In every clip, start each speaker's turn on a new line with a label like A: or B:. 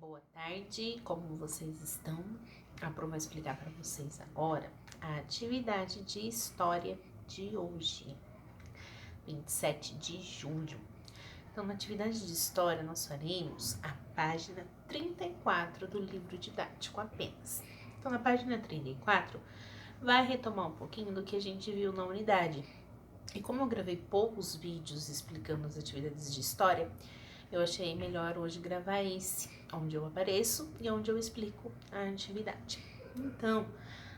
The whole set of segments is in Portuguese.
A: Boa tarde, como vocês estão? A Pro vai explicar para vocês agora a atividade de história de hoje, 27 de julho. Então, na atividade de história, nós faremos a página 34 do livro didático apenas. Então, na página 34, vai retomar um pouquinho do que a gente viu na unidade. E como eu gravei poucos vídeos explicando as atividades de história, eu achei melhor hoje gravar esse, onde eu apareço e onde eu explico a atividade. Então,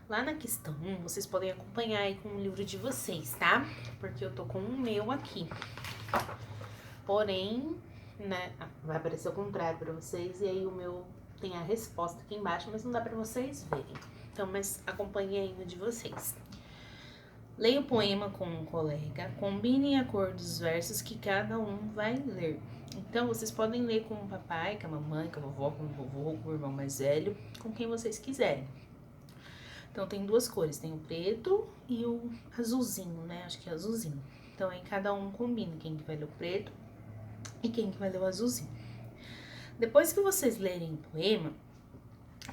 A: lá na questão 1, vocês podem acompanhar aí com o livro de vocês, tá? Porque eu tô com o meu aqui. Porém, né, vai aparecer o contrário pra vocês e aí o meu tem a resposta aqui embaixo, mas não dá pra vocês verem. Então, mas acompanhe aí no de vocês. Leia o poema com um colega, combinem a cor dos versos que cada um vai ler. Então, vocês podem ler com o papai, com a mamãe, com a vovó, com o vovô, com o irmão mais velho, com quem vocês quiserem. Então, tem duas cores, tem o preto e o azulzinho, né? Acho que é azulzinho. Então, aí cada um combina quem que vai ler o preto e quem que vai ler o azulzinho. Depois que vocês lerem o poema,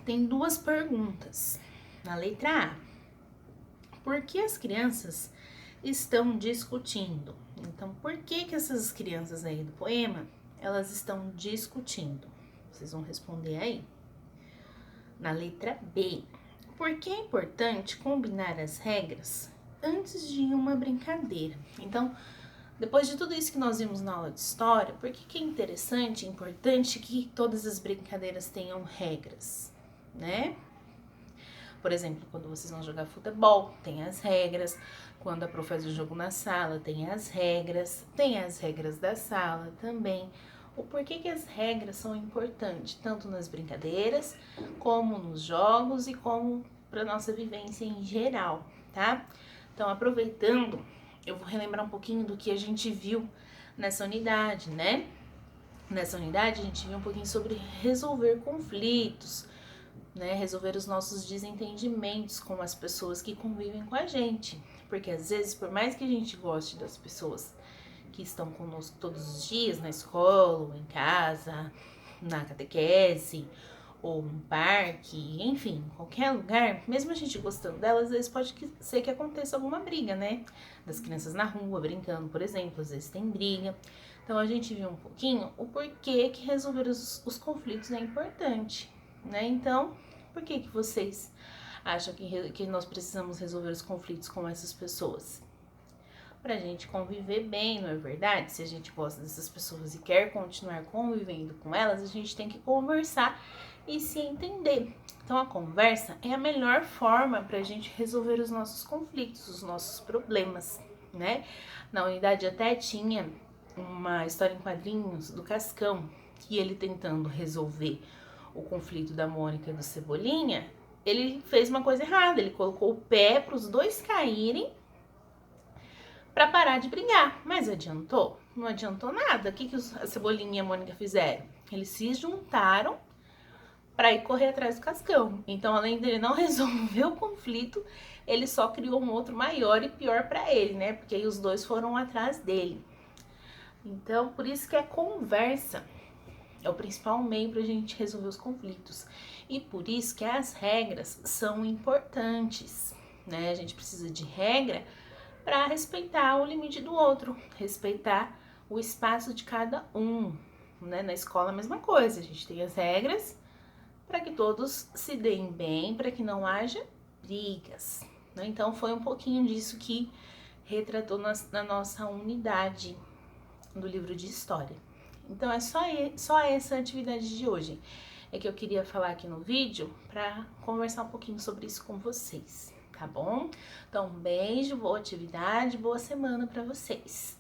A: tem duas perguntas. Na letra A, por que as crianças estão discutindo? Então, por que essas crianças aí do poema, elas estão discutindo? Vocês vão responder aí. Na letra B, por que é importante combinar as regras antes de uma brincadeira? Então, depois de tudo isso que nós vimos na aula de história, por que é interessante e importante que todas as brincadeiras tenham regras, né? Por exemplo, quando vocês vão jogar futebol, tem as regras. Quando a prof faz o jogo na sala, tem as regras da sala também. O porquê que as regras são importantes, tanto nas brincadeiras, como nos jogos e como para nossa vivência em geral, tá? Então, aproveitando, eu vou relembrar um pouquinho do que a gente viu nessa unidade, né? Nessa unidade, a gente viu um pouquinho sobre resolver conflitos, né, resolver os nossos desentendimentos com as pessoas que convivem com a gente. Porque às vezes, por mais que a gente goste das pessoas que estão conosco todos os dias, na escola, ou em casa, na catequese, ou no parque, enfim, qualquer lugar, mesmo a gente gostando delas, às vezes pode ser que aconteça alguma briga, né? Das crianças na rua, brincando, por exemplo, às vezes tem briga. Então a gente viu um pouquinho o porquê que resolver os conflitos é importante, né? Então, por que vocês acham que nós precisamos resolver os conflitos com essas pessoas? Pra gente conviver bem, não é verdade? Se a gente gosta dessas pessoas e quer continuar convivendo com elas, a gente tem que conversar e se entender. Então, a conversa é a melhor forma pra gente resolver os nossos conflitos, os nossos problemas, né? Na unidade até tinha uma história em quadrinhos do Cascão, que ele tentando resolver o conflito da Mônica e do Cebolinha, ele fez uma coisa errada, ele colocou o pé para os dois caírem para parar de brigar, mas adiantou? Não adiantou nada. O que a Cebolinha e a Mônica fizeram? Eles se juntaram para ir correr atrás do Cascão. Então, além dele não resolver o conflito, ele só criou um outro maior e pior para ele, né? Porque aí os dois foram atrás dele. Então, por isso que a conversa é o principal meio para a gente resolver os conflitos. E por isso que as regras são importantes, né? A gente precisa de regra para respeitar o limite do outro, respeitar o espaço de cada um, né? Na escola a mesma coisa, a gente tem as regras para que todos se deem bem, para que não haja brigas, né? Então foi um pouquinho disso que retratou na nossa unidade do livro de história. Então é só essa atividade de hoje é que eu queria falar aqui no vídeo para conversar um pouquinho sobre isso com vocês, tá bom? Então um beijo, boa atividade, boa semana para vocês.